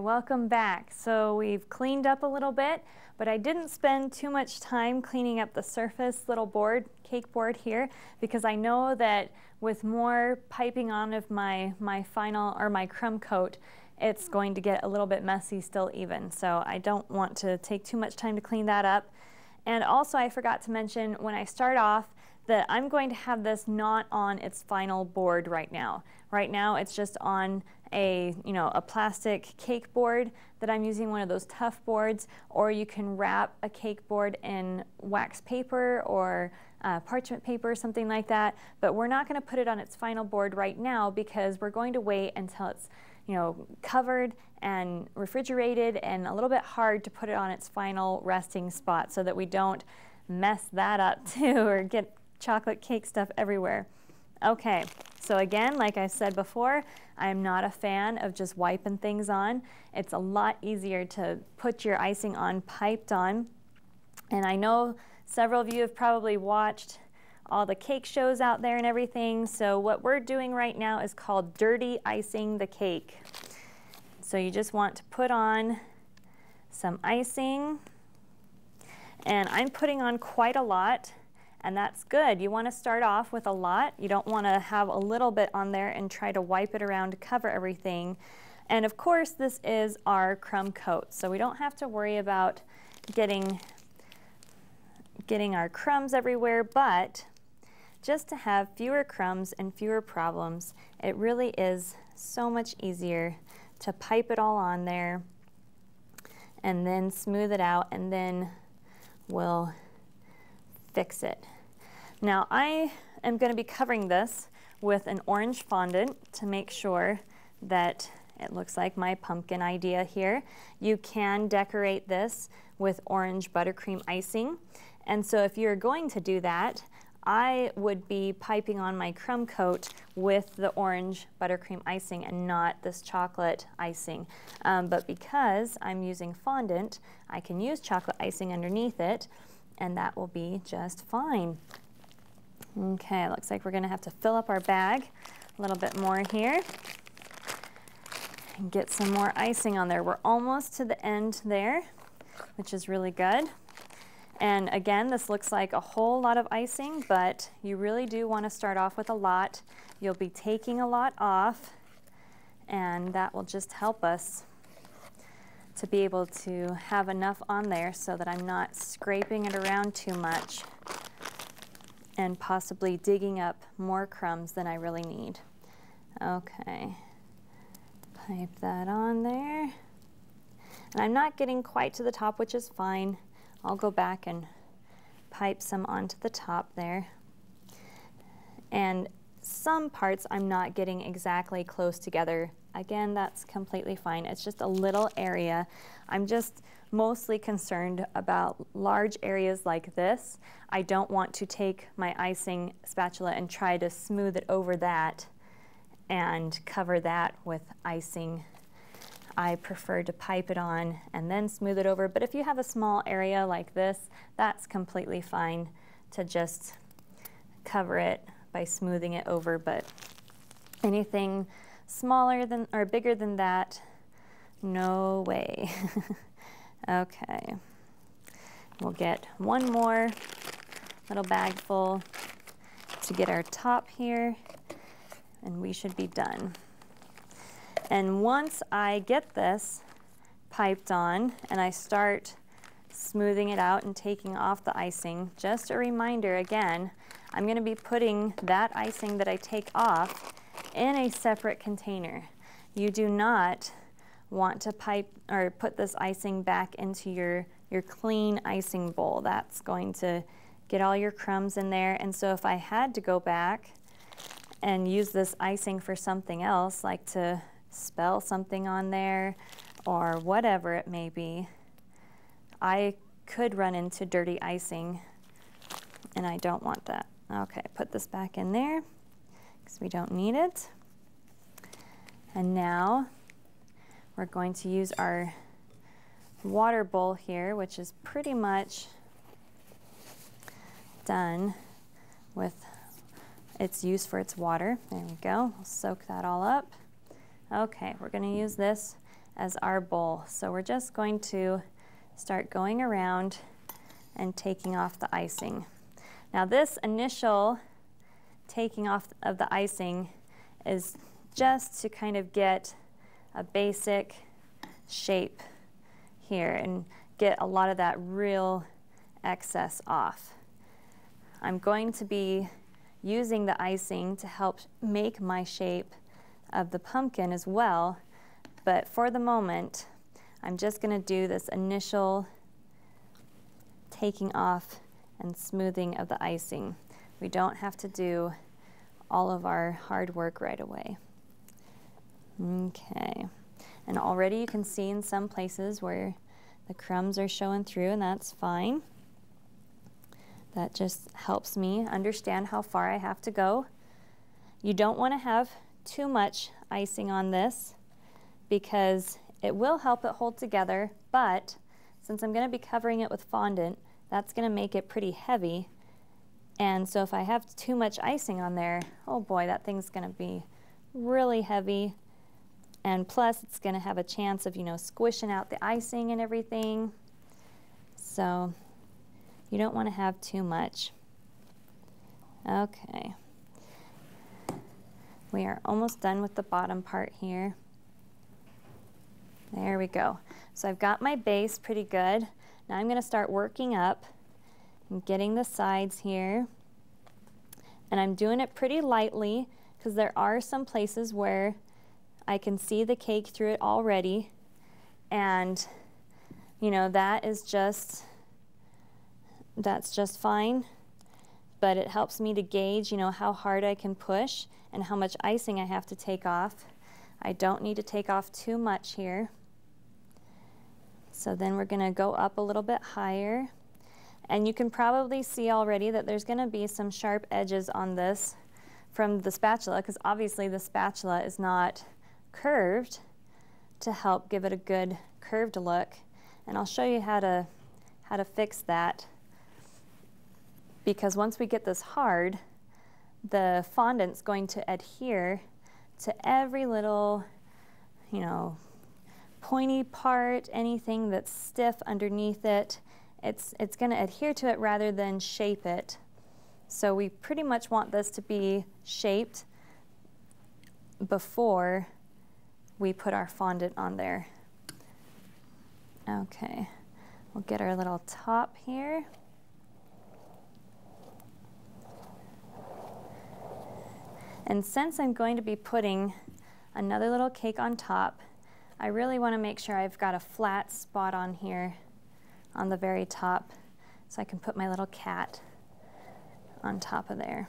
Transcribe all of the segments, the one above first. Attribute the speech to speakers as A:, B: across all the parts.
A: welcome back. So we've cleaned up a little bit, but I didn't spend too much time cleaning up the surface little board, cake board here, because I know that with more piping on of my final or my crumb coat, it's going to get a little bit messy still even. So I don't want to take too much time to clean that up. And also I forgot to mention when I start off that I'm going to have this not on its final board right now. Right now it's just on a plastic cake board that I'm using, one of those tough boards, or you can wrap a cake board in wax paper or parchment paper or something like that. But we're not going to put it on its final board right now because we're going to wait until it's covered and refrigerated and a little bit hard to put it on its final resting spot so that we don't mess that up too or get chocolate cake stuff everywhere. Okay, so again, like I said before, I'm not a fan of just wiping things on. It's a lot easier to put your icing on piped on. And I know several of you have probably watched all the cake shows out there and everything. So what we're doing right now is called dirty icing the cake. So you just want to put on some icing. And I'm putting on quite a lot. And that's good. You want to start off with a lot. You don't want to have a little bit on there and try to wipe it around to cover everything. And of course, this is our crumb coat, so we don't have to worry about getting our crumbs everywhere, but just to have fewer crumbs and fewer problems, it really is so much easier to pipe it all on there and then smooth it out, and then we'll fix it. Now I am going to be covering this with an orange fondant to make sure that it looks like my pumpkin idea here. You can decorate this with orange buttercream icing, and so if you're going to do that, I would be piping on my crumb coat with the orange buttercream icing and not this chocolate icing. But because I'm using fondant, I can use chocolate icing underneath it, and that will be just fine. Okay, looks like we're going to have to fill up our bag a little bit more here and get some more icing on there. We're almost to the end there, which is really good. And again, this looks like a whole lot of icing, but you really do want to start off with a lot. You'll be taking a lot off, and that will just help us to be able to have enough on there so that I'm not scraping it around too much and possibly digging up more crumbs than I really need. Okay, pipe that on there. And I'm not getting quite to the top, which is fine. I'll go back and pipe some onto the top there. And some parts I'm not getting exactly close together. Again, that's completely fine. It's just a little area. I'm just mostly concerned about large areas like this. I don't want to take my icing spatula and try to smooth it over that and cover that with icing. I prefer to pipe it on and then smooth it over. But if you have a small area like this, that's completely fine to just cover it by smoothing it over. But anything smaller than or bigger than that, no way. Okay, we'll get one more little bag full to get our top here, and we should be done. And once I get this piped on and I start smoothing it out and taking off the icing, just a reminder again, I'm going to be putting that icing that I take off in a separate container. You do not want to pipe or put this icing back into your clean icing bowl. That's going to get all your crumbs in there. And so if I had to go back and use this icing for something else, like to spell something on there or whatever it may be, I could run into dirty icing, and I don't want that. Okay, put this back in there because we don't need it. And now we're going to use our water bowl here, which is pretty much done with its use for its water. There we go. We'll soak that all up. Okay, we're going to use this as our bowl. So we're just going to start going around and taking off the icing. Now this initial taking off of the icing is just to kind of get a basic shape here and get a lot of that real excess off. I'm going to be using the icing to help make my shape of the pumpkin as well, but for the moment I'm just going to do this initial taking off and smoothing of the icing. We don't have to do all of our hard work right away. Okay, and already you can see in some places where the crumbs are showing through, and that's fine. That just helps me understand how far I have to go. You don't want to have too much icing on this because it will help it hold together, but since I'm going to be covering it with fondant, that's going to make it pretty heavy. And so if I have too much icing on there, oh boy, that thing's going to be really heavy. And plus it's going to have a chance of, you know, squishing out the icing and everything. So you don't want to have too much. Okay. We are almost done with the bottom part here. There we go. So I've got my base pretty good. Now I'm going to start working up and getting the sides here. And I'm doing it pretty lightly because there are some places where I can see the cake through it already. And, you know, that's just fine. But it helps me to gauge, you know, how hard I can push and how much icing I have to take off. I don't need to take off too much here. So then we're going to go up a little bit higher. And you can probably see already that there's going to be some sharp edges on this from the spatula, because obviously the spatula is not curved to help give it a good curved look. And I'll show you how to fix that, because once we get this hard, the fondant's going to adhere to every little, you know, pointy part, anything that's stiff underneath it. It's going to adhere to it rather than shape it. So we pretty much want this to be shaped before we put our fondant on there. Okay, we'll get our little top here. And since I'm going to be putting another little cake on top, I really want to make sure I've got a flat spot on here on the very top so I can put my little cat on top of there.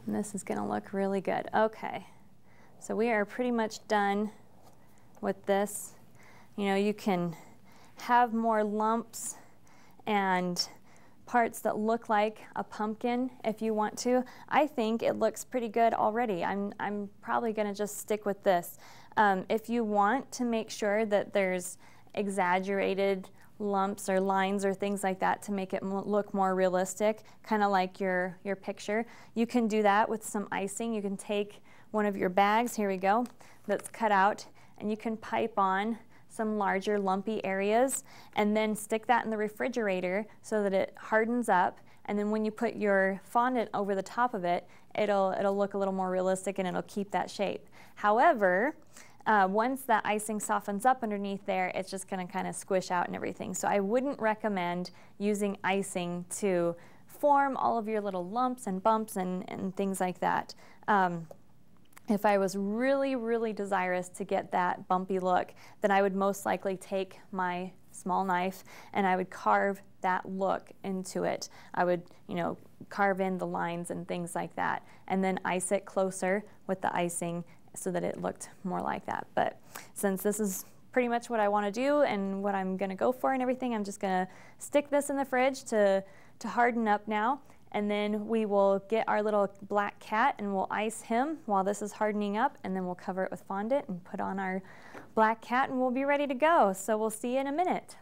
A: And this is going to look really good. Okay, so we are pretty much done with this. You know, you can have more lumps and parts that look like a pumpkin if you want to. I think it looks pretty good already. I'm probably going to just stick with this. If you want to make sure that there's exaggerated lumps or lines or things like that to make it look more realistic, kind of like your picture, you can do that with some icing. You can take one of your bags, here we go, that's cut out, and you can pipe on some larger lumpy areas and then stick that in the refrigerator so that it hardens up, and then when you put your fondant over the top of it, it'll look a little more realistic and it'll keep that shape. However, once that icing softens up underneath there, it's just going to kind of squish out and everything. So I wouldn't recommend using icing to form all of your little lumps and bumps and things like that. If I was really, really desirous to get that bumpy look, then I would most likely take my small knife and I would carve that look into it. I would, you know, carve in the lines and things like that, and then ice it closer with the icing so that it looked more like that. But since this is pretty much what I want to do and what I'm going to go for and everything, I'm just going to stick this in the fridge to harden up now. And then we will get our little black cat and we'll ice him while this is hardening up, and then we'll cover it with fondant and put on our black cat and we'll be ready to go. So we'll see you in a minute.